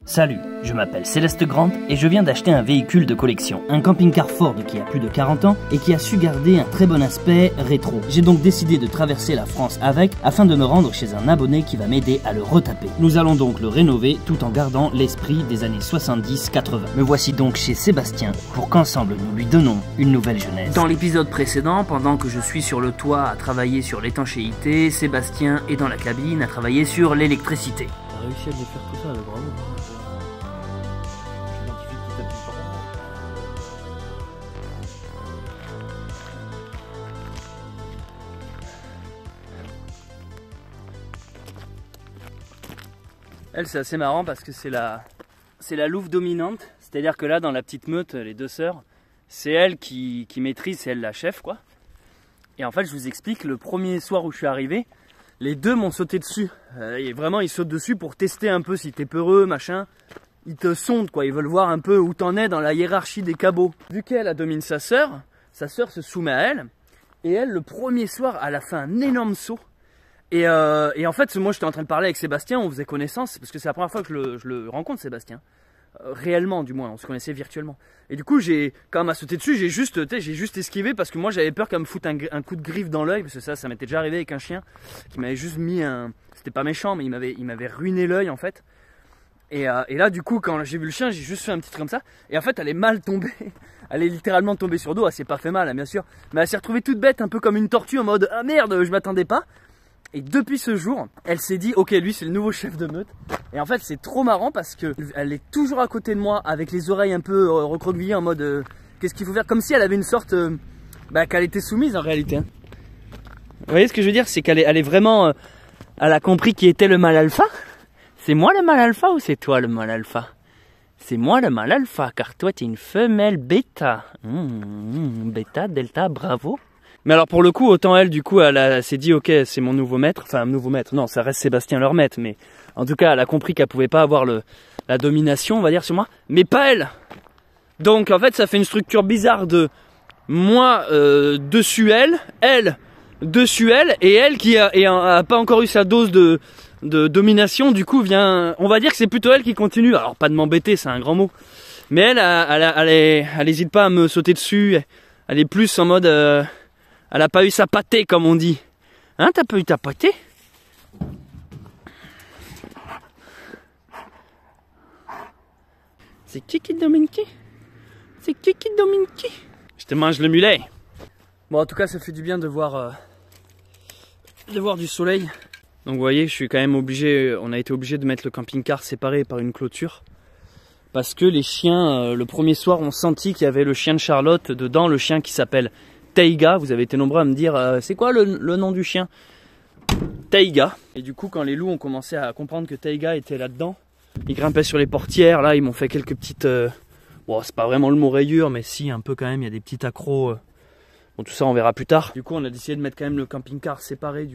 Salut, je m'appelle Céleste Grant et je viens d'acheter un véhicule de collection, un camping-car Ford qui a plus de 40 ans et qui a su garder un très bon aspect rétro. J'ai donc décidé de traverser la France avec afin de me rendre chez un abonné qui va m'aider à le retaper. Nous allons donc le rénover tout en gardant l'esprit des années 70-80. Me voici donc chez Sébastien pour qu'ensemble nous lui donnons une nouvelle jeunesse. Dans l'épisode précédent, pendant que je suis sur le toit à travailler sur l'étanchéité, Sébastien est dans la cabine à travailler sur l'électricité. T'as réussi à les faire tout ça, bravo. Elle, c'est assez marrant parce que c'est la louve dominante, c'est-à-dire que là dans la petite meute, les deux sœurs, c'est elle qui maîtrise, c'est elle la chef quoi. Et en fait je vous explique, le premier soir où je suis arrivé, les deux m'ont sauté dessus. Et vraiment ils sautent dessus pour tester un peu si t'es peureux, machin. Ils te sondent quoi, ils veulent voir un peu où t'en es dans la hiérarchie des cabots. Vu qu'elle domine sa sœur se soumet à elle. Et elle, le premier soir, elle a fait un énorme saut. Et en fait, moi j'étais en train de parler avec Sébastien, on faisait connaissance, parce que c'est la première fois que je le rencontre Sébastien. Réellement du moins, on se connaissait virtuellement. Et du coup, quand elle m'a sauté dessus, j'ai juste esquivé, parce que moi j'avais peur qu'elle me foute un coup de griffe dans l'œil, parce que ça m'était déjà arrivé avec un chien, qui m'avait juste mis c'était pas méchant, mais il m'avait ruiné l'œil en fait. Et là du coup, quand j'ai vu le chien, j'ai juste fait un petit truc comme ça, et en fait elle est mal tombée. Elle est littéralement tombée sur le dos, elle s'est pas fait mal, hein, bien sûr. Mais elle s'est retrouvée toute bête, un peu comme une tortue, en mode « Ah merde, je m'attendais pas !» Et depuis ce jour, elle s'est dit, ok, lui c'est le nouveau chef de meute. Et en fait, c'est trop marrant parce que elle est toujours à côté de moi avec les oreilles un peu recroquevillées en mode qu'est-ce qu'il faut faire, comme si elle avait une sorte qu'elle était soumise en réalité. Hein. Vous voyez ce que je veux dire, c'est qu'elle est vraiment, elle a compris qui était le mâle alpha. C'est moi le mâle alpha ou c'est toi le mâle alpha? C'est moi le mâle alpha, car toi t'es une femelle bêta. Bêta, delta, bravo. Mais alors pour le coup, autant elle, du coup, elle s'est dit, ok, c'est mon nouveau maître. Enfin, nouveau maître, non, ça reste Sébastien leur maître. Mais en tout cas, elle a compris qu'elle pouvait pas avoir la domination, on va dire, sur moi. Mais pas elle. Donc en fait, ça fait une structure bizarre de moi dessus elle dessus elle, et elle qui a pas encore eu sa dose de domination, du coup, vient... On va dire que c'est plutôt elle qui continue. Alors pas de m'embêter, c'est un grand mot. Mais elle hésite pas à me sauter dessus. Elle est plus en mode... Elle a pas eu sa pâtée, comme on dit. Hein, t'as pas eu ta pâtée? C'est qui domine qui? C'est qui domine qui? Je te mange le mulet. Bon, en tout cas, ça fait du bien de voir du soleil. Donc, vous voyez, je suis quand même obligé. On a été obligé de mettre le camping-car séparé par une clôture. Parce que les chiens, le premier soir, ont senti qu'il y avait le chien de Charlotte dedans, le chien qui s'appelle Taiga. Vous avez été nombreux à me dire c'est quoi le nom du chien? Taiga. Et du coup, quand les loups ont commencé à comprendre que Taiga était là-dedans, ils grimpaient sur les portières. Là, ils m'ont fait quelques petites... Bon, c'est pas vraiment le mot rayure, mais si, un peu quand même. Il y a des petits accros. Bon, tout ça, on verra plus tard. Du coup, on a décidé de mettre quand même le camping-car séparé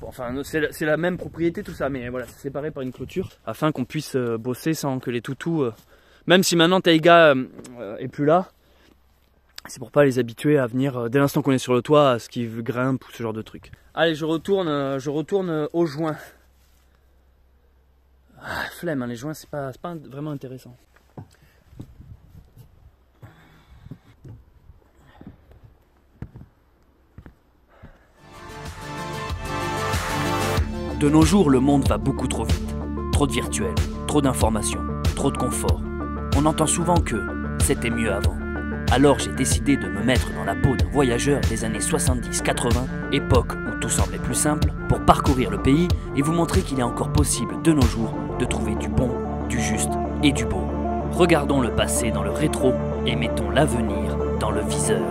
Enfin, c'est la même propriété, tout ça. Mais voilà, c'est séparé par une clôture. Afin qu'on puisse bosser sans que les toutous... Même si maintenant Taiga est plus là, c'est pour pas les habituer à venir dès l'instant qu'on est sur le toit à ce qu'ils grimpent ou ce genre de truc. Allez, je retourne au joint. Ah, flemme, hein, les joints c'est pas vraiment intéressant. De nos jours, le monde va beaucoup trop vite. Trop de virtuel, trop d'informations, trop de confort. On entend souvent que c'était mieux avant. Alors j'ai décidé de me mettre dans la peau d'un voyageur des années 70-80, époque où tout semblait plus simple, pour parcourir le pays et vous montrer qu'il est encore possible de nos jours de trouver du bon, du juste et du beau. Regardons le passé dans le rétro et mettons l'avenir dans le viseur.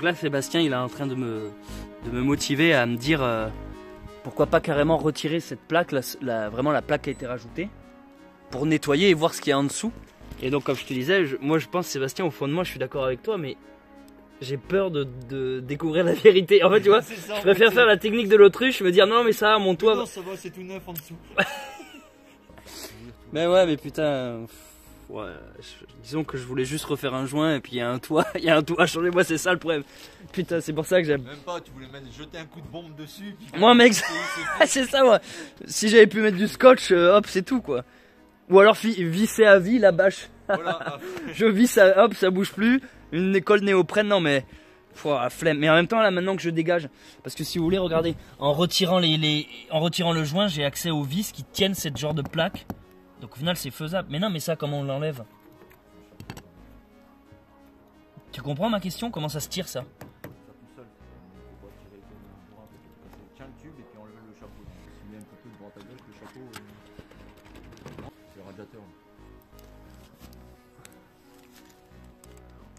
là, Sébastien, il est en train de me motiver à me dire pourquoi pas carrément retirer cette plaque, vraiment la plaque qui a été rajoutée, pour nettoyer et voir ce qu'il y a en dessous. Et donc, comme je te disais, moi je pense, Sébastien, au fond de moi, je suis d'accord avec toi, mais j'ai peur de découvrir la vérité. En fait, tu vois, je préfère faire la technique de l'autruche, me dire non, mais ça, mon toit. Non, ça va, c'est tout neuf en dessous. Mais ouais, mais putain. Ouais, disons que je voulais juste refaire un joint et puis il y a un toit, à changer. Moi, c'est ça le problème. Putain, c'est pour ça que j'aime. Même pas, tu voulais jeter un coup de bombe dessus. Puis moi, mec, c'est ça, moi. Si j'avais pu mettre du scotch, hop, c'est tout, quoi. Ou alors visser à vie la bâche. Voilà. Je visse, hop, ça bouge plus. Une école néoprène, non, mais. Flemme. Mais en même temps, là, maintenant que je dégage, parce que si vous voulez, regardez, en retirant le joint, j'ai accès aux vis qui tiennent cette genre de plaque. Donc au final c'est faisable. Mais non, mais ça, comment on l'enlève? Tu comprends ma question? Comment ça se tire ça? Ça tout seul. On va tirer comme un bras, tiens le tube et puis enlever le chapeau. S'il y a un petit peu de droite à gauche, le chapeau, c'est le radiateur.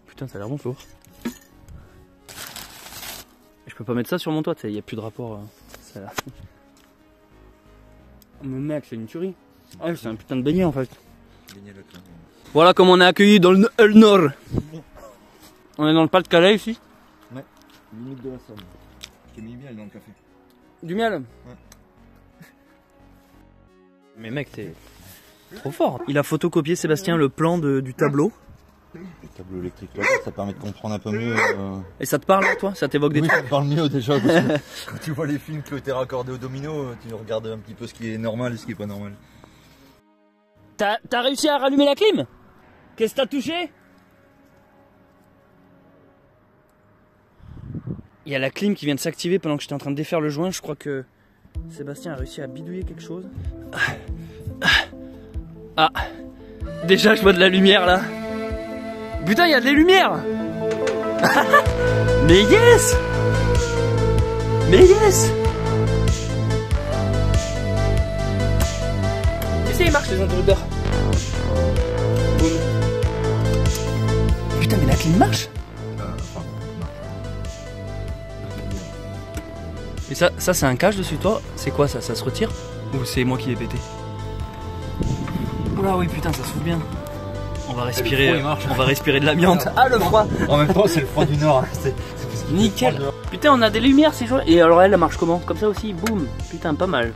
Putain, ça a l'air bon, Flo. Je peux pas mettre ça sur mon toit, il n'y a plus de rapport. Ça a l'air fou. Mais mec, c'est une tuerie. Ah, c'est un putain de beignet en fait. Voilà comme on est accueilli dans le Nord. On est dans le Pas-de-Calais ici. Ouais, limite de la Somme. J'ai mis miel dans le café. Du miel? Ouais. Mais mec, t'es trop fort. Il a photocopié, Sébastien, le plan du tableau. Le tableau électrique là, ça permet de comprendre un peu mieux. Et ça te parle, toi? Ça t'évoque des oui, trucs? ça te parle mieux déjà. Parce que quand tu vois les films qui ont été raccordés au domino, tu regardes un petit peu ce qui est normal et ce qui est pas normal. T'as réussi à rallumer la clim? Qu'est-ce que t'as touché? Il y a la clim qui vient de s'activer pendant que j'étais en train de défaire le joint. Je crois que Sébastien a réussi à bidouiller quelque chose. Ah, déjà je vois de la lumière là. Putain, il y a de la lumière. Mais yes. Mais yes. Il marche les interrupteurs. Boum. Putain, mais la clim marche. Et ça c'est un cache dessus toi. C'est quoi ça? Ça se retire? Ou c'est moi qui l'ai pété? Oula oui putain, ça souffle bien. On va respirer. On va respirer de l'amiante. Ah le froid. En même temps c'est le froid du nord. Nickel. Putain, on a des lumières ces jours. Et alors elle marche comment? Comme ça aussi. Boum. Putain, pas mal.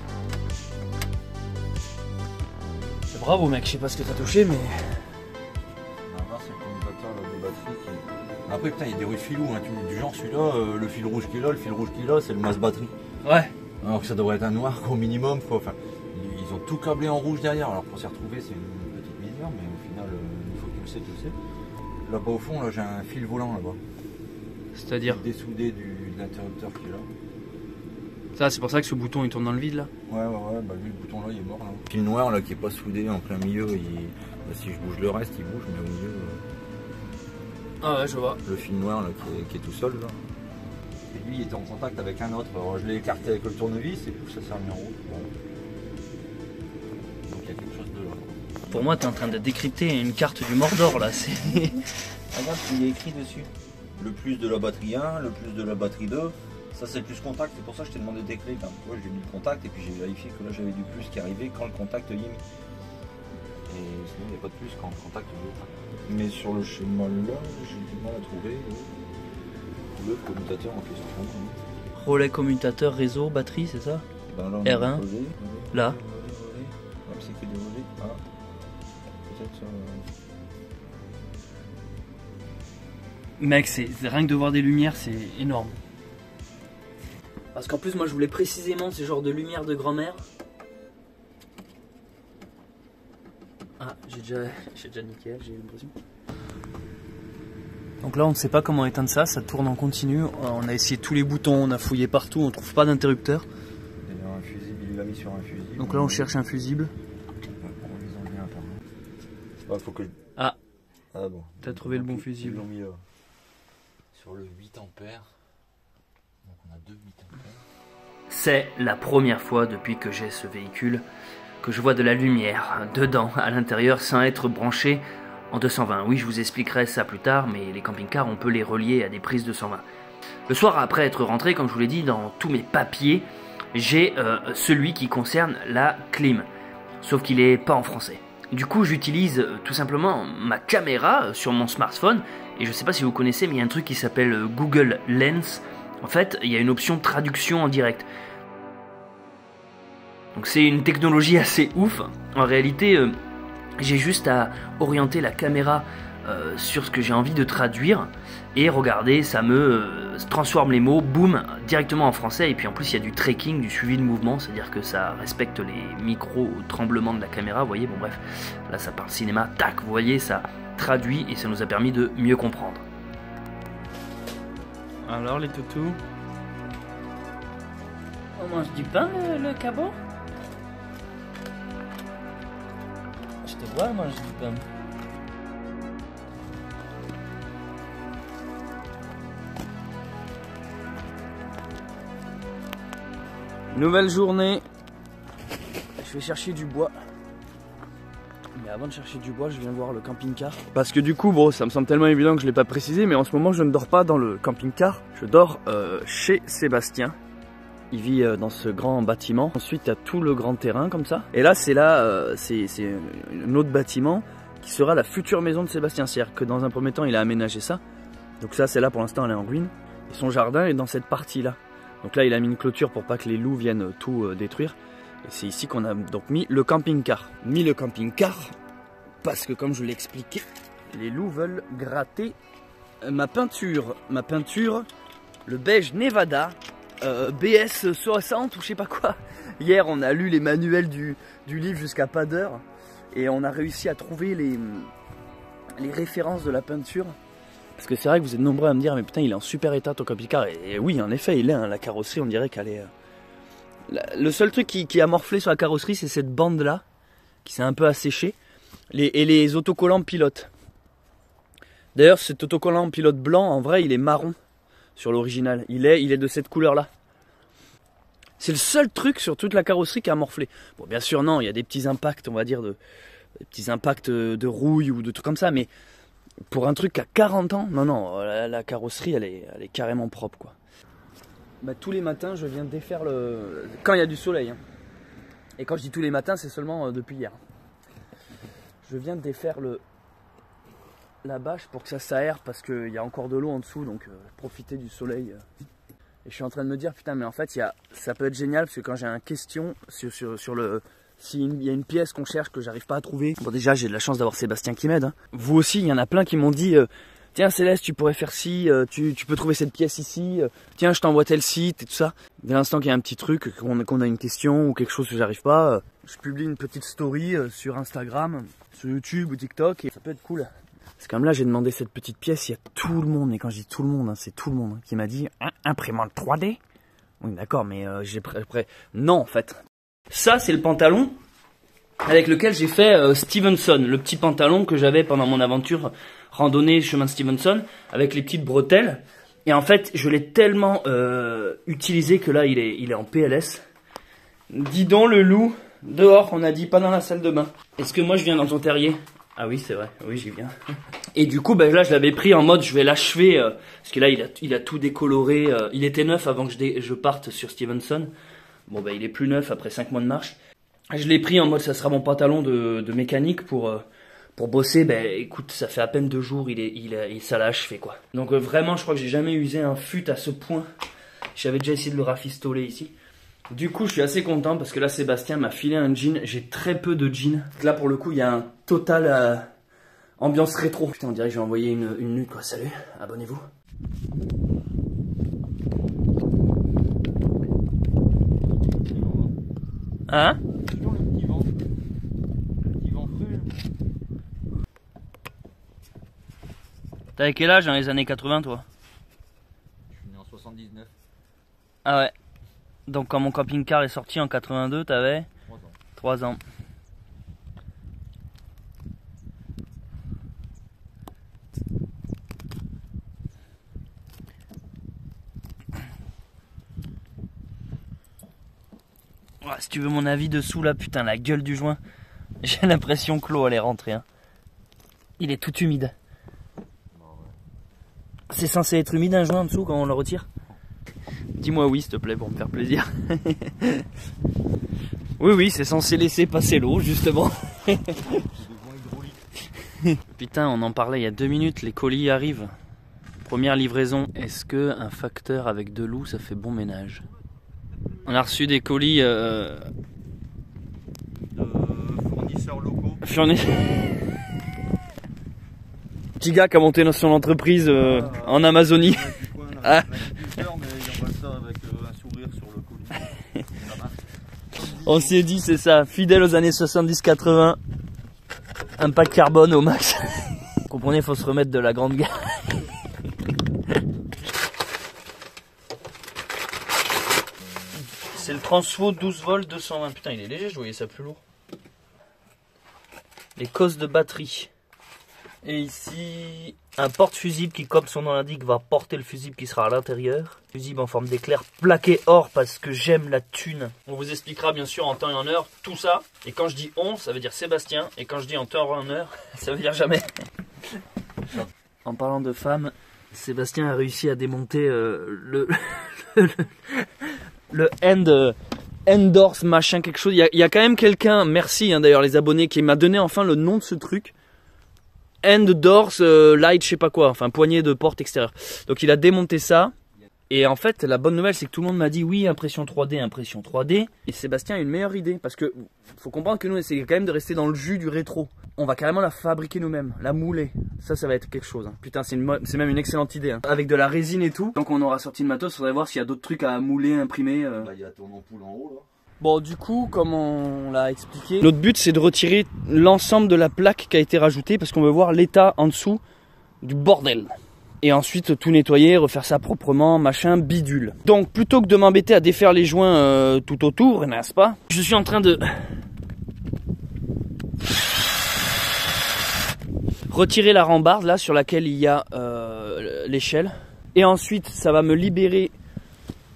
Bravo mec, je sais pas ce que t'as touché mais... On va voir, c'est le commutateur de batterie qui... Après putain il y a des rues filous, hein. Du genre celui-là, le fil rouge qu'il a, c'est le masse batterie. Ouais. Alors que ça devrait être un noir au minimum, quoi. Enfin, ils ont tout câblé en rouge derrière, alors pour s'y retrouver c'est une petite misère, mais au final, il faut que tu le sais, tu le sais. Là-bas au fond, là j'ai un fil volant là-bas. C'est-à-dire dessoudé de l'interrupteur qui est là. Ça, c'est pour ça que ce bouton il tourne dans le vide là? Ouais, bah lui le bouton là il est mort là. Le fil noir là qui est pas soudé en plein milieu, bah, si je bouge le reste il bouge, mais au milieu. Ah ouais, je vois. Le fil noir là qui est tout seul là. Et lui il était en contact avec un autre, alors je l'ai écarté avec le tournevis et puis ça s'est remis en route. Voilà. Donc il y a quelque chose de là. Pour moi, t'es en train de décrypter une carte du Mordor là. Regarde ce qu'il y a écrit dessus. Le plus de la batterie 1, le plus de la batterie 2. Ça c'est le plus contact, c'est pour ça que je t'ai demandé des clés. Moi j'ai mis le contact et puis j'ai vérifié que là j'avais du plus qui arrivait quand le contact y est mis. Et sinon il n'y a pas de plus quand le contact y est. Mais sur le schéma là, j'ai du mal à trouver le commutateur en question. Relais commutateur, réseau, batterie, c'est ça? Ben là, R1. Là. C'est que des relais. Ah. Peut-être ça. Mec, c'est rien que de voir des lumières, c'est énorme. Parce qu'en plus, moi, je voulais précisément ce genre de lumière de grand-mère. Ah, j'ai déjà niqué, j'ai l'impression. Donc là, on ne sait pas comment éteindre ça, ça tourne en continu. On a essayé tous les boutons, on a fouillé partout, on trouve pas d'interrupteur. Il y a un fusible, il l'a mis sur un fusible. Donc là, on cherche un fusible. On les en vient apparemment. Faut que... Ah, bon. T'as trouvé le bon fusible. Ils l'ont mis sur le 8 ampères. Donc on a 2 8 ampères. C'est la première fois depuis que j'ai ce véhicule que je vois de la lumière dedans, à l'intérieur, sans être branché en 220. Oui, je vous expliquerai ça plus tard, mais les camping-cars, on peut les relier à des prises 220. Le soir après être rentré, comme je vous l'ai dit, dans tous mes papiers, j'ai celui qui concerne la clim. Sauf qu'il n'est pas en français. Du coup, j'utilise tout simplement ma caméra sur mon smartphone. Et je ne sais pas si vous connaissez, mais il y a un truc qui s'appelle Google Lens. En fait, il y a une option traduction en direct. Donc c'est une technologie assez ouf. En réalité, j'ai juste à orienter la caméra sur ce que j'ai envie de traduire. Et regardez, ça me transforme les mots, boum, directement en français. Et puis en plus, il y a du tracking, du suivi de mouvement. C'est-à-dire que ça respecte les micro-tremblements de la caméra. Vous voyez, bon bref, là ça parle cinéma. Tac, vous voyez, ça traduit et ça nous a permis de mieux comprendre. Alors les toutous, on mange du pain le cabot? Je te vois manger du pain. Nouvelle journée. Je vais chercher du bois. Mais avant de chercher du bois, je viens voir le camping-car. Parce que du coup, bon, ça me semble tellement évident que je ne l'ai pas précisé, mais en ce moment, je ne dors pas dans le camping-car. Je dors chez Sébastien. Il vit dans ce grand bâtiment. Ensuite, il y a tout le grand terrain comme ça. Et là, c'est un autre bâtiment qui sera la future maison de Sébastien. C'est-à-dire que dans un premier temps, il a aménagé ça. Donc ça, c'est là pour l'instant, elle est en ruine. Et son jardin est dans cette partie-là. Donc là, il a mis une clôture pour pas que les loups viennent tout détruire. Et c'est ici qu'on a donc mis le camping-car. Parce que comme je l'ai expliqué, les loups veulent gratter ma peinture. Ma peinture, le beige Nevada, BS 60 ou je sais pas quoi. Hier, on a lu les manuels du livre jusqu'à pas d'heure. Et on a réussi à trouver les références de la peinture. Parce que c'est vrai que vous êtes nombreux à me dire, mais putain, il est en super état ton camping-car. Et oui, en effet, il est. Hein, la carrosserie, on dirait qu'elle est... Le seul truc qui a morflé sur la carrosserie, c'est cette bande-là, qui s'est un peu asséchée. Et les autocollants pilotes. D'ailleurs, cet autocollant pilote blanc, en vrai, il est marron sur l'original. Il est de cette couleur-là. C'est le seul truc sur toute la carrosserie qui a morflé. Bon, bien sûr, non, il y a des petits impacts, on va dire, des petits impacts de rouille ou de trucs comme ça, mais... Pour un truc à 40 ans, non, la carrosserie, elle est carrément propre, quoi. Bah, tous les matins, je viens défaire le... Quand il y a du soleil. Hein. Et quand je dis tous les matins, c'est seulement depuis hier. Je viens de défaire la bâche pour que ça s'aère parce qu'il y a encore de l'eau en dessous, donc profiter du soleil. Et je suis en train de me dire, putain, mais en fait, ça peut être génial parce que quand j'ai une question sur le... S'il y a une pièce qu'on cherche que j'arrive pas à trouver, bon déjà j'ai de la chance d'avoir Sébastien qui m'aide. Hein. Vous aussi, il y en a plein qui m'ont dit tiens Céleste, tu pourrais faire ci, tu peux trouver cette pièce ici, tiens je t'envoie tel site et tout ça. Dès l'instant qu'il y a un petit truc, qu'on a une question ou quelque chose que j'arrive pas, je publie une petite story sur Instagram, sur YouTube ou TikTok et ça peut être cool. C'est comme là j'ai demandé cette petite pièce, il y a tout le monde, et quand je dis tout le monde, hein, c'est tout le monde qui m'a dit imprimante 3D. Oui d'accord, mais j'ai prêt. Non en fait. Ça, c'est le pantalon avec lequel j'ai fait Stevenson, le petit pantalon que j'avais pendant mon aventure randonnée chemin de Stevenson, avec les petites bretelles. Et en fait, je l'ai tellement utilisé que là, il est en PLS. Dis donc le loup, dehors, on a dit pas dans la salle de bain. Est-ce que moi je viens dans ton terrier? Ah oui, c'est vrai, oui j'y viens. Et du coup, ben, là, je l'avais pris en mode, je vais l'achever, parce que là, il a tout décoloré. Il était neuf avant que je parte sur Stevenson. Bon bah il est plus neuf après 5 mois de marche. Je l'ai pris en mode ça sera mon pantalon de mécanique pour bosser. Bah écoute, ça fait à peine 2 jours, ça l'a achevé quoi. Donc vraiment je crois que j'ai jamais usé un fut à ce point. J'avais déjà essayé de le rafistoler ici. Du coup je suis assez content parce que là Sébastien m'a filé un jean. J'ai très peu de jeans. Là pour le coup il y a un total ambiance rétro. Putain on dirait que j'ai envoyé une nude quoi. Salut, abonnez-vous. Hein? Toujours le petit vent. Le petit vent frais. T'avais quel âge dans les années 80 toi? Je suis né en 79. Ah ouais. Donc quand mon camping-car est sorti en 82, t'avais 3 ans. Ouais, si tu veux mon avis dessous là, putain la gueule du joint. J'ai l'impression que l'eau elle est rentrée. Hein. Il est tout humide. C'est censé être humide un joint en dessous quand on le retire? Dis-moi oui, s'il te plaît, pour me faire plaisir. Oui, oui, c'est censé laisser passer l'eau, justement. Putain, on en parlait il y a 2 minutes, les colis arrivent. Première livraison. Est-ce que un facteur avec de loup, ça fait bon ménage? On a reçu des colis... De fournisseurs locaux. Petit gars qui a monté son entreprise en Amazonie. Ah. Mais il envoie ça avec un sourire sur le colis. On s'est dit, c'est ça, fidèle aux années 70-80, impact carbone au max. Vous comprenez, il faut se remettre de la Grande Guerre. C'est le Transfo 12 volts 220. Putain, il est léger, je voyais ça plus lourd. Les cosses de batterie. Et ici, un porte-fusible qui, comme son nom l'indique, va porter le fusible qui sera à l'intérieur. Fusible en forme d'éclair plaqué or parce que j'aime la thune. On vous expliquera bien sûr en temps et en heure tout ça. Et quand je dis on, ça veut dire Sébastien. Et quand je dis en temps et en heure, ça veut dire jamais. En parlant de femmes, Sébastien a réussi à démonter le Endorse machin quelque chose. Il y a quand même quelqu'un, merci hein, d'ailleurs les abonnés, qui m'a donné enfin le nom de ce truc. Endorse light je sais pas quoi, enfin poignée de porte extérieure. Donc il a démonté ça. Et en fait la bonne nouvelle c'est que tout le monde m'a dit oui impression 3D. Et Sébastien a une meilleure idée parce que faut comprendre que nous on essaie quand même de rester dans le jus du rétro. On va carrément la fabriquer nous-mêmes, la mouler. Ça va être quelque chose hein. Putain c'est même une excellente idée hein. Avec de la résine et tout. Donc on aura sorti le matos, faudrait voir s'il y a d'autres trucs à mouler, imprimer. Bah, il y a ton ampoule en haut là. Bon du coup comme on l'a expliqué, notre but c'est de retirer l'ensemble de la plaque qui a été rajoutée parce qu'on veut voir l'état en dessous du bordel. Et ensuite tout nettoyer, refaire ça proprement, machin, bidule. Donc plutôt que de m'embêter à défaire les joints tout autour, n'est-ce pas? Je suis en train de retirer la rambarde là sur laquelle il y a l'échelle. Et ensuite ça va me libérer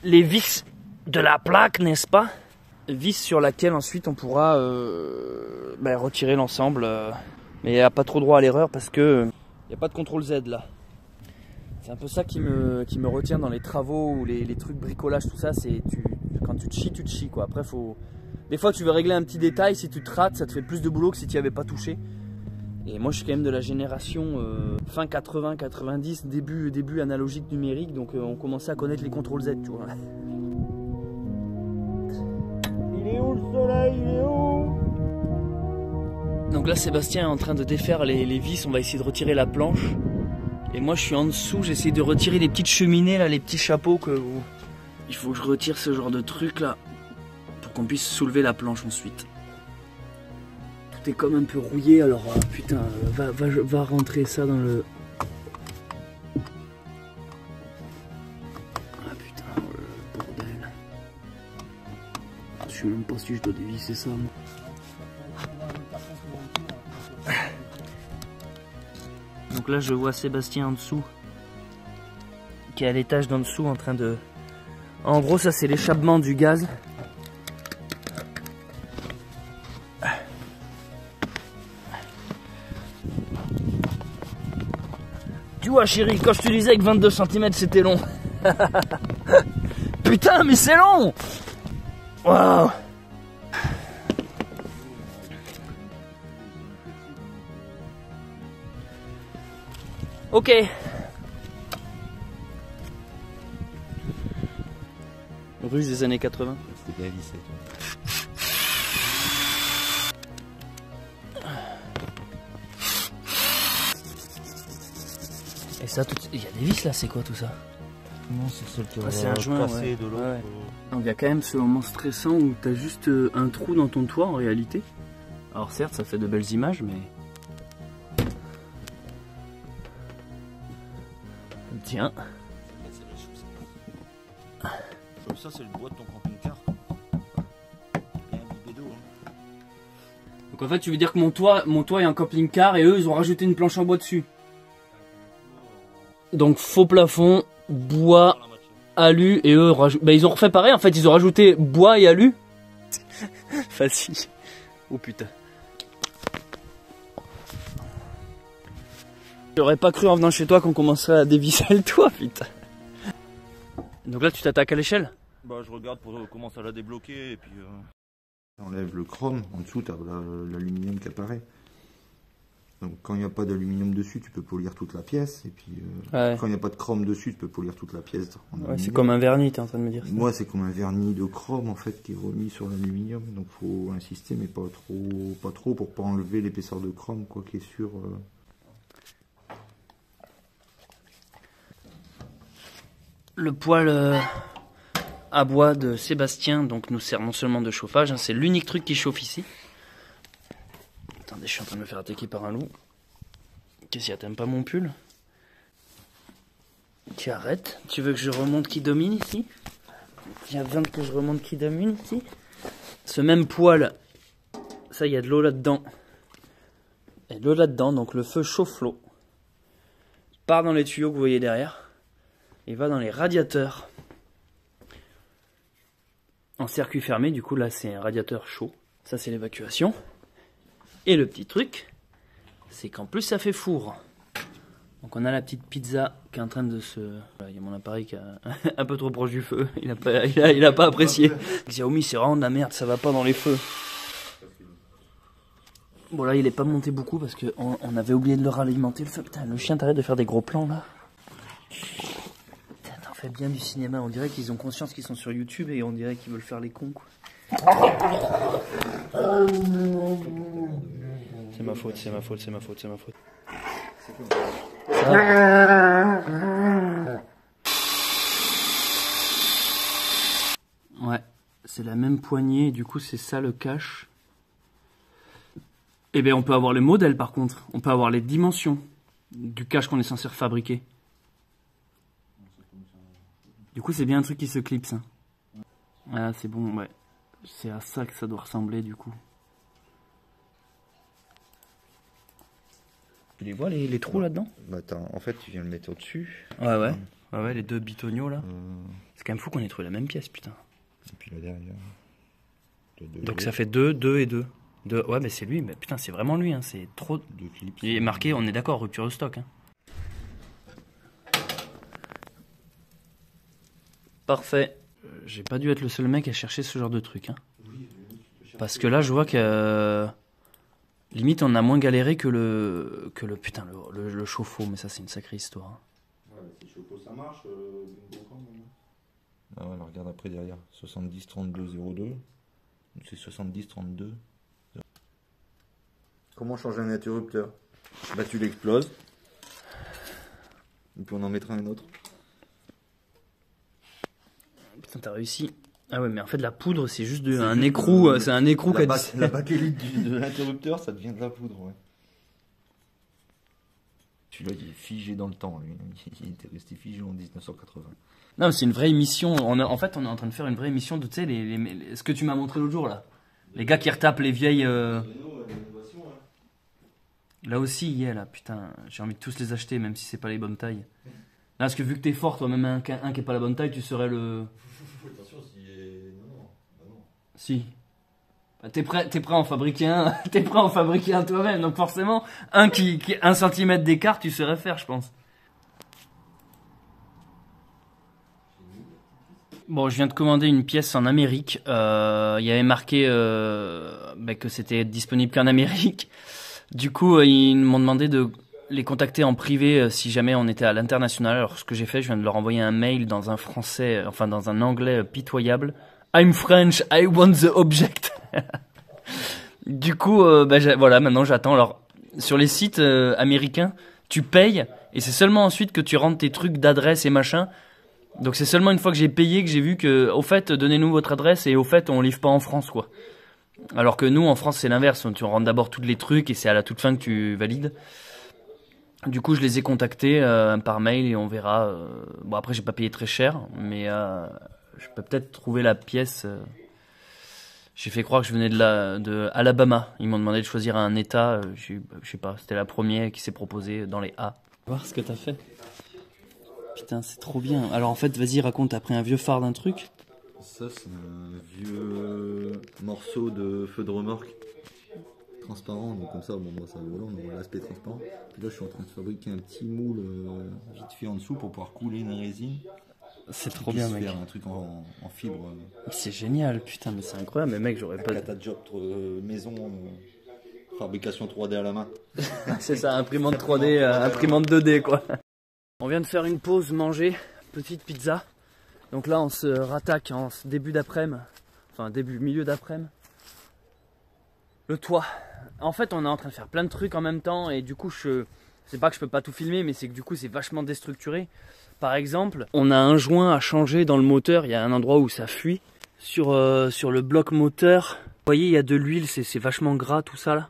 les vis de la plaque, n'est-ce pas? Vis sur laquelle ensuite on pourra retirer l'ensemble. Mais il n'y a pas trop droit à l'erreur parce que il n'y a pas de contrôle Z là. C'est un peu ça qui me retient dans les travaux ou les trucs bricolage, tout ça. C'est quand tu te chies quoi. Après des fois tu veux régler un petit détail, si tu te rates ça te fait plus de boulot que si tu n'y avais pas touché. Et moi je suis quand même de la génération fin 80-90, début analogique numérique, donc on commençait à connaître les contrôles Z, tu vois. Il est où le soleil? Il est où? Donc là Sébastien est en train de défaire les vis, on va essayer de retirer la planche. Et moi je suis en dessous, j'essaie de retirer les petites cheminées là, les petits chapeaux il faut que je retire ce genre de truc là pour qu'on puisse soulever la planche ensuite. Tout est comme un peu rouillé alors putain va rentrer ça dans le... Ah putain le bordel. Je sais même pas si je dois dévisser ça moi. Donc là je vois Sébastien en dessous qui est à l'étage d'en dessous en train de... En gros ça c'est l'échappement du gaz. Tu vois chérie, quand je te disais que 22 cm c'était long. Putain mais c'est long. Waouh. Ok. Ruse des années 80. C'était bien vissé. Et ça, il y a des vis là, c'est quoi tout ça? Non, c'est celle qui c'est un joint cassé de l'autre. Ouais. Donc il y a quand même ce moment stressant où t'as juste un trou dans ton toit en réalité. Alors certes, ça fait de belles images, mais... Tiens. Ça c'est le bois de ton camping-car. Il y a un bibé d'eau. Hein. Donc en fait tu veux dire que mon toit est en camping-car et eux ils ont rajouté une planche en bois dessus. Donc faux plafond, bois, alu et eux ils ont refait pareil en fait, ils ont rajouté bois et alu. Facile. Oh putain. J'aurais pas cru en venant chez toi qu'on commencerait à dévisser le toit, putain. Donc là tu t'attaques à l'échelle? Bah je regarde pour commencer à la débloquer et puis... J'enlève le chrome, en dessous tu as l'aluminium qui apparaît. Donc quand il n'y a pas d'aluminium dessus, tu peux polir toute la pièce. Et puis Ouais. quand il n'y a pas de chrome dessus, tu peux polir toute la pièce. Ouais, c'est comme un vernis, t'es en train de me dire ça. Moi, c'est comme un vernis de chrome en fait qui est remis sur l'aluminium. Donc faut insister, mais pas trop pour pas enlever l'épaisseur de chrome quoi qui est sur. Le poêle à bois de Sébastien donc nous sert non seulement de chauffage, hein, c'est l'unique truc qui chauffe ici. Attendez, je suis en train de me faire attaquer par un loup. Qu'est-ce qu'il y a, t'aimes pas mon pull? Tu arrêtes? Tu veux que je remonte qui domine ici? Tu as besoin que je remonte qui domine ici? Ce même poêle, ça, il y a de l'eau là-dedans. Il y a de l'eau là-dedans, donc le feu chauffe l'eau. Part dans les tuyaux que vous voyez derrière. Et va dans les radiateurs. En circuit fermé, du coup, là, c'est un radiateur chaud. Ça, c'est l'évacuation. Et le petit truc, c'est qu'en plus, ça fait four. Donc, on a la petite pizza qui est en train de se... Voilà, il y a mon appareil qui est un peu trop proche du feu. Il a pas apprécié. Xiaomi, c'est vraiment de la merde. Ça va pas dans les feux. Bon, là, il est pas monté beaucoup parce qu'on avait oublié de le ralimenter. Le feu. Putain, le chien, t'arrête de faire des gros plans, là. Putain, t'en fais bien du cinéma. On dirait qu'ils ont conscience qu'ils sont sur YouTube et on dirait qu'ils veulent faire les cons, quoi. C'est ma faute, c'est ma faute, c'est ma faute, c'est ma faute. Ouais, c'est la même poignée, du coup c'est ça le cache. Eh bien on peut avoir le modèle par contre, on peut avoir les dimensions du cache qu'on est censé fabriquer. Du coup c'est bien un truc qui se clipse. Hein. Ah c'est bon, ouais. C'est à ça que ça doit ressembler du coup. Tu les vois les trous là-dedans? Bah attends, en fait tu viens le mettre au-dessus. Ouais ouais. Ouais ouais, les deux bitoniaux là. C'est quand même fou qu'on ait trouvé la même pièce, putain. Et puis là derrière. Donc ça fait 2, 2 et 2. Ouais mais c'est lui, mais putain c'est vraiment lui, hein. C'est trop... Deux clips. Il est marqué, on est d'accord, rupture de stock. Hein. Parfait. J'ai pas dû être le seul mec à chercher ce genre de truc. Hein. Parce que là je vois que... limite on a moins galéré que le putain, le chauffe-eau, mais ça c'est une sacrée histoire. Hein. Ouais, si chauffe-eau ça marche, ah ouais, alors regarde après derrière, 70 32 02, c'est 70 32. Comment changer un interrupteur? Bah tu l'exploses, et puis on en mettra un autre. Putain t'as réussi. Ah ouais mais en fait la poudre c'est juste un écrou, c'est un écrou la bakélite de l'interrupteur ça devient de la poudre, ouais. Celui-là il est figé dans le temps, lui. Il était resté figé en 1980. Non, c'est une vraie émission. En fait, on est en train de faire une vraie émission de, tu sais, ce que tu m'as montré l'autre jour, là. Les gars qui retapent les vieilles... Là aussi, il y a, là, putain. J'ai envie de tous les acheter, même si c'est pas les bonnes tailles. Là, parce que vu que t'es fort, toi, même un qui est pas la bonne taille, tu serais le... Attention, non. Si. Bah, t'es prêt à en fabriquer un. T'es prêt à en fabriquer un toi-même. Donc forcément, un qui 1 cm d'écart, tu saurais faire, je pense. Bon, je viens de commander une pièce en Amérique. Il y avait marqué que c'était disponible qu'en Amérique. Du coup, ils m'ont demandé de les contacter en privé si jamais on était à l'international. Alors, ce que j'ai fait, je viens de leur envoyer un mail dans un français, enfin dans un anglais pitoyable. I'm French, I want the object. Du coup, voilà, maintenant j'attends. Alors, sur les sites américains, tu payes et c'est seulement ensuite que tu rentres tes trucs d'adresse et machin. Donc c'est seulement une fois que j'ai payé que j'ai vu que, au fait, donnez-nous votre adresse et au fait, on livre pas en France, quoi. Alors que nous, en France, c'est l'inverse. Tu rentres d'abord tous les trucs et c'est à la toute fin que tu valides. Du coup, je les ai contactés par mail et on verra. Bon, après, j'ai pas payé très cher, mais je peux peut-être trouver la pièce. J'ai fait croire que je venais de Alabama. Ils m'ont demandé de choisir un état. Je sais pas, c'était la première qui s'est proposée dans les A. Voir ce que t'as fait. Putain, c'est trop bien. Alors en fait, vas-y, raconte, t'as pris un vieux phare d'un truc? Ça, c'est un vieux morceau de feu de remorque transparent, donc comme ça, bon, ça volant, on voit l'aspect transparent. Puis là, je suis en train de fabriquer un petit moule vite fait en dessous pour pouvoir couler une résine C'est trop bien, mec. Faire un truc en fibre. C'est génial, putain, mais c'est incroyable. Mais mec, j'aurais pas... Cata job maison, fabrication 3D à la main. C'est ça, imprimante 3D, imprimante 2D, quoi. On vient de faire une pause, manger, petite pizza. Donc là, on se rattaque en début d'après-midi, enfin milieu d'après-midi. Le toit. En fait, on est en train de faire plein de trucs en même temps et du coup, c'est pas que je peux pas tout filmer, mais c'est que du coup, c'est vachement déstructuré. Par exemple, on a un joint à changer dans le moteur. Il y a un endroit où ça fuit sur le bloc moteur. Vous voyez, il y a de l'huile, c'est vachement gras tout ça là.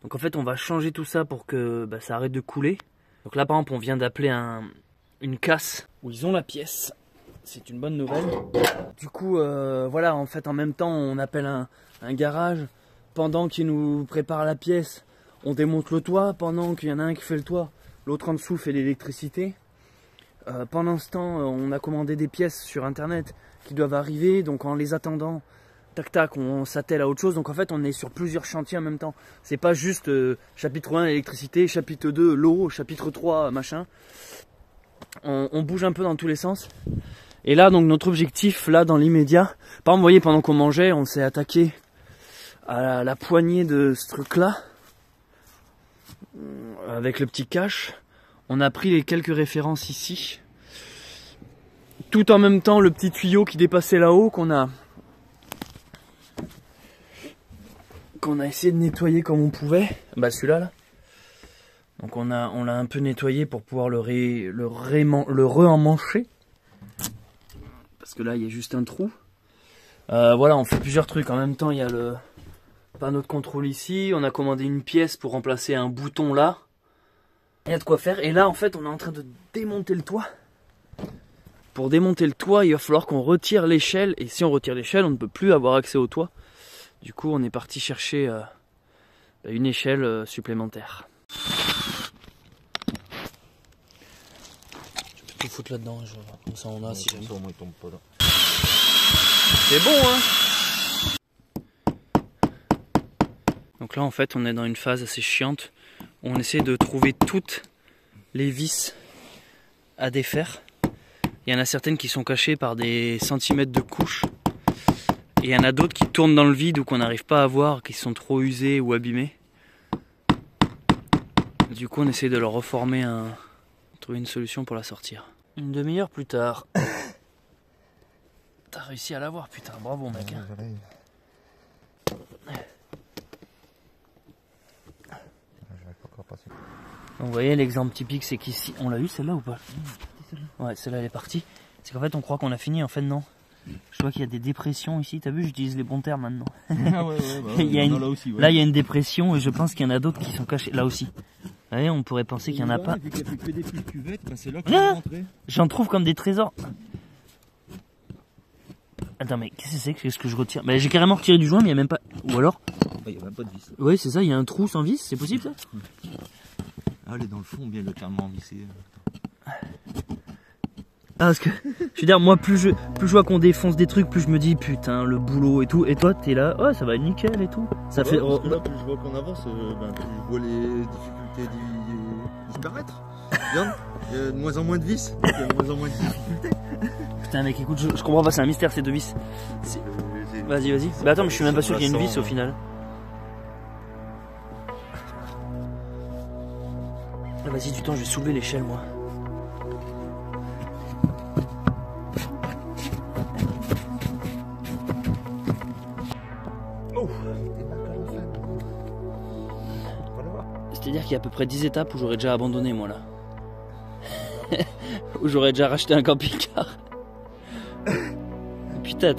Donc en fait, on va changer tout ça pour que ça arrête de couler. Donc là, par exemple, on vient d'appeler une casse où ils ont la pièce. C'est une bonne nouvelle. Du coup, voilà, en fait, en même temps, on appelle un garage. Pendant qu'ils nous préparent la pièce, on démonte le toit. Pendant qu'il y en a un qui fait le toit, l'autre en dessous fait l'électricité. Pendant ce temps, on a commandé des pièces sur internet qui doivent arriver. Donc en les attendant, tac tac, on s'attelle à autre chose. Donc en fait, on est sur plusieurs chantiers en même temps. C'est pas juste chapitre 1 l'électricité, chapitre 2 l'eau, chapitre 3 machin. On bouge un peu dans tous les sens. Et là, donc notre objectif, là dans l'immédiat, par exemple, vous voyez, pendant qu'on mangeait, on s'est attaqué à la poignée de ce truc là avec le petit cache. On a pris les quelques références ici, tout en même temps le petit tuyau qui dépassait là-haut qu'on a essayé de nettoyer comme on pouvait. Bah celui-là là. Donc on l'a un peu nettoyé pour pouvoir le re-emmancher, parce que là il y a juste un trou. Voilà, on fait plusieurs trucs en même temps. Il y a le panneau de contrôle ici, on a commandé une pièce pour remplacer un bouton là. Il y a de quoi faire. Et là en fait on est en train de démonter le toit. Pour démonter le toit, il va falloir qu'on retire l'échelle. Et si on retire l'échelle, on ne peut plus avoir accès au toit. Du coup on est parti chercher une échelle supplémentaire. Je peux tout foutre là-dedans, comme ça on a si jamais. Au moins, il tombe pas là. C'est bon, hein. Donc là en fait on est dans une phase assez chiante. On essaie de trouver toutes les vis à défaire. Il y en a certaines qui sont cachées par des centimètres de couche. Et il y en a d'autres qui tournent dans le vide ou qu'on n'arrive pas à voir, qui sont trop usées ou abîmées. Du coup on essaie de leur reformer trouver une solution pour la sortir. Une demi-heure plus tard. T'as réussi à l'avoir, putain, bravo mec. Hein. Donc, vous voyez l'exemple typique, c'est qu'ici, on l'a eu celle-là ou pas? Ouais, celle-là elle est partie. C'est qu'en fait on croit qu'on a fini, en fait non. Je vois qu'il y a des dépressions ici, t'as vu, j'utilise les bons termes maintenant. Ah ouais, là aussi, ouais. Là il y a une dépression et je pense qu'il y en a d'autres qui sont cachés là aussi. Vous voyez, on pourrait penser qu'il n'y en a pas. J'en trouve comme des trésors. Attends, mais qu'est-ce que c'est? Qu'est-ce que je retire? Bah, j'ai carrément retiré du joint, mais il n'y a même pas. Ou alors? Il n'y a même pas de vis. Oui, c'est ça, il y a un trou sans vis, c'est possible ça? Ah, elle est dans le fond, bien le carrément vissé. Ah, parce que, je veux dire, moi, plus je vois qu'on défonce des trucs, plus je me dis, putain, le boulot et tout. Et toi, t'es là, oh, ça va nickel et tout. Ça fait. Parce que là, plus je vois qu'on avance, tu vois les difficultés disparaître. Regarde, il y a de moins en moins de vis, il y a de moins en moins de difficultés. Putain, mec, écoute, je comprends pas, c'est un mystère ces deux vis. Vas-y, vas-y. Bah, attends, mais je suis même pas sûr qu'il y ait une vis au final. Ah, vas-y, du temps, je vais soulever l'échelle, moi. C'est-à-dire qu'il y a à peu près 10 étapes où j'aurais déjà abandonné, moi, là. Où j'aurais déjà racheté un camping-car. Putain,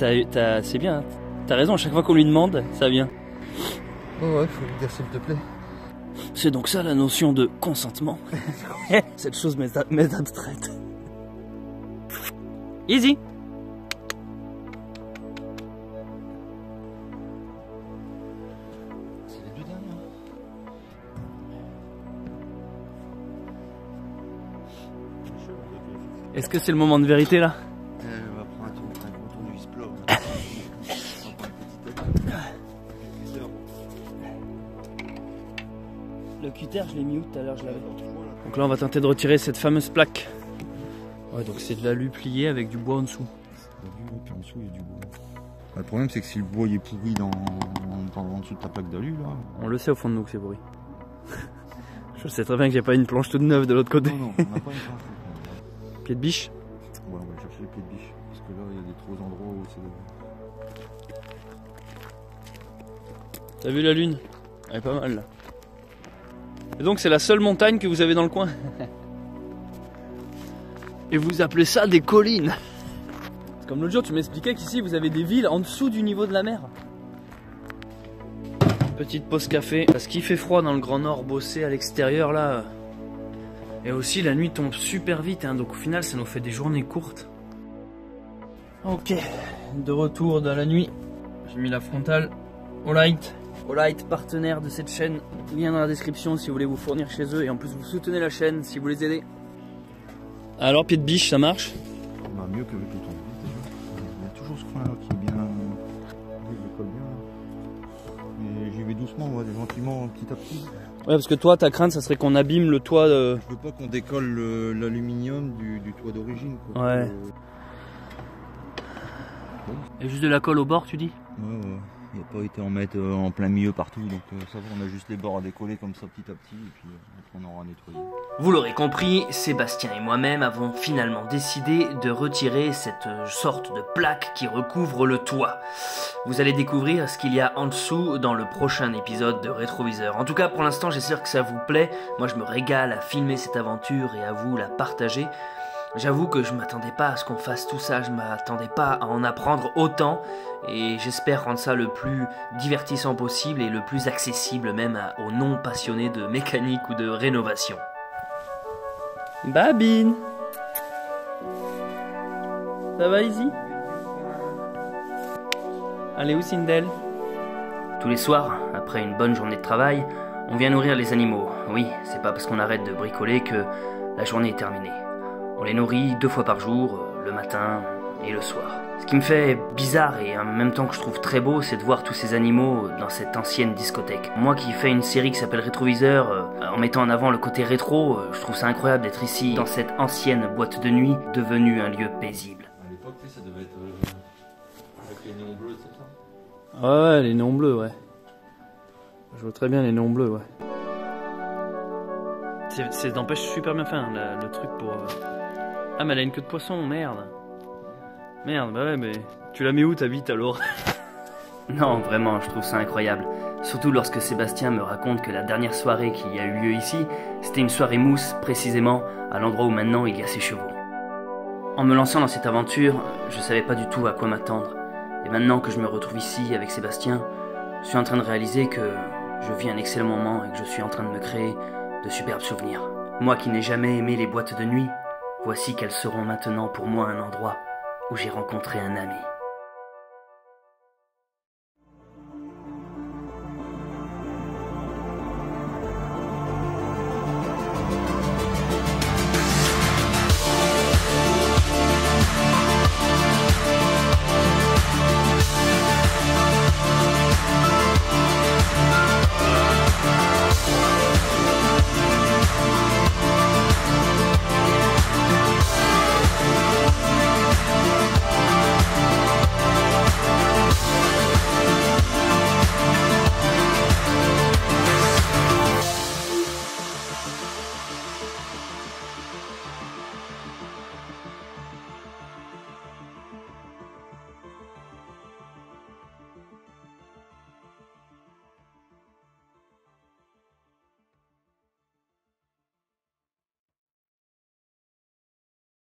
c'est bien, hein. T'as raison, à chaque fois qu'on lui demande, ça vient. Oh ouais, faut lui dire s'il te plaît. C'est donc ça la notion de consentement. Cette chose m'est abstraite. Easy. C'est les deux derniers. Est-ce que c'est le moment de vérité là? On va prendre un gros tour du vis-plat. Le cutter, je l'ai mis où tout à l'heure, je l'avais. Donc là, on va tenter de retirer cette fameuse plaque Ouais, donc c'est de l'alu plié avec du bois en dessous. Et puis en dessous, il y a du bois. Le problème, c'est que si le bois il est pourri en dessous de ta plaque d'alu, là. On le sait au fond de nous que c'est pourri. Je sais très bien que j'ai pas une planche toute neuve de l'autre côté. Non, non, on n'a pas une planche. Pied de biche. Ouais, on va chercher les pieds de biche. Parce que là, il y a des trop endroits où c'est. T'as vu la lune? Elle est pas mal là. Et donc c'est la seule montagne que vous avez dans le coin. Et vous appelez ça des collines? Comme l'autre jour tu m'expliquais qu'ici vous avez des villes en dessous du niveau de la mer. Petite pause café. Parce qu'il fait froid dans le Grand Nord, bosser à l'extérieur là. Et aussi la nuit tombe super vite hein, donc au final ça nous fait des journées courtes. Ok, de retour dans la nuit. J'ai mis la frontale au light. Olight, partenaire de cette chaîne, lien dans la description si vous voulez vous fournir chez eux et en plus vous soutenez la chaîne si vous les aidez. Alors pied de biche, ça marche? Bah, mieux qu'avec le temps. Il y a toujours ce coin là qui est bien. Oui, je le colle bien. Mais j'y vais doucement, moi, gentiment, petit à petit. Ouais, parce que toi ta crainte ça serait qu'on abîme le toit de... Je veux pas qu'on décolle l'aluminium du toit d'origine. Ouais. Et juste de la colle au bord tu dis? Ouais. Il n'y a pas été en mettre en plein milieu partout, donc ça va, on a juste les bords à décoller comme ça petit à petit, et puis on aura nettoyé. Vous l'aurez compris, Sébastien et moi-même avons finalement décidé de retirer cette sorte de plaque qui recouvre le toit. Vous allez découvrir ce qu'il y a en dessous dans le prochain épisode de Rétroviseur. En tout cas, pour l'instant, j'espère que ça vous plaît. Moi, je me régale à filmer cette aventure et à vous la partager. J'avoue que je m'attendais pas à ce qu'on fasse tout ça, je m'attendais pas à en apprendre autant et j'espère rendre ça le plus divertissant possible et le plus accessible même aux non-passionnés de mécanique ou de rénovation. Babine, ça va Izzy? Allez où Sindel? Tous les soirs, après une bonne journée de travail, on vient nourrir les animaux. Oui, c'est pas parce qu'on arrête de bricoler que la journée est terminée. On les nourrit 2 fois par jour, le matin et le soir. Ce qui me fait bizarre et en même temps que je trouve très beau, c'est de voir tous ces animaux dans cette ancienne discothèque. Moi qui fais une série qui s'appelle Rétroviseur, en mettant en avant le côté rétro, je trouve ça incroyable d'être ici, dans cette ancienne boîte de nuit, devenue un lieu paisible. À l'époque, ça devait être avec les néons bleus, c'est ça? Ouais, les néons bleus, ouais. Je vois très bien les néons bleus, ouais. C'est d'empêche super bien fait, hein, le truc pour... Ah mais elle a une queue de poisson, merde. Merde, bah ouais, mais tu la mets où ta bite alors? Non, vraiment, je trouve ça incroyable. Surtout lorsque Sébastien me raconte que la dernière soirée qui a eu lieu ici, c'était une soirée mousse, précisément à l'endroit où maintenant il y a ses chevaux. En me lançant dans cette aventure, je savais pas du tout à quoi m'attendre. Et maintenant que je me retrouve ici avec Sébastien, je suis en train de réaliser que je vis un excellent moment et que je suis en train de me créer de superbes souvenirs. Moi qui n'ai jamais aimé les boîtes de nuit, voici qu'elles seront maintenant pour moi un endroit où j'ai rencontré un ami.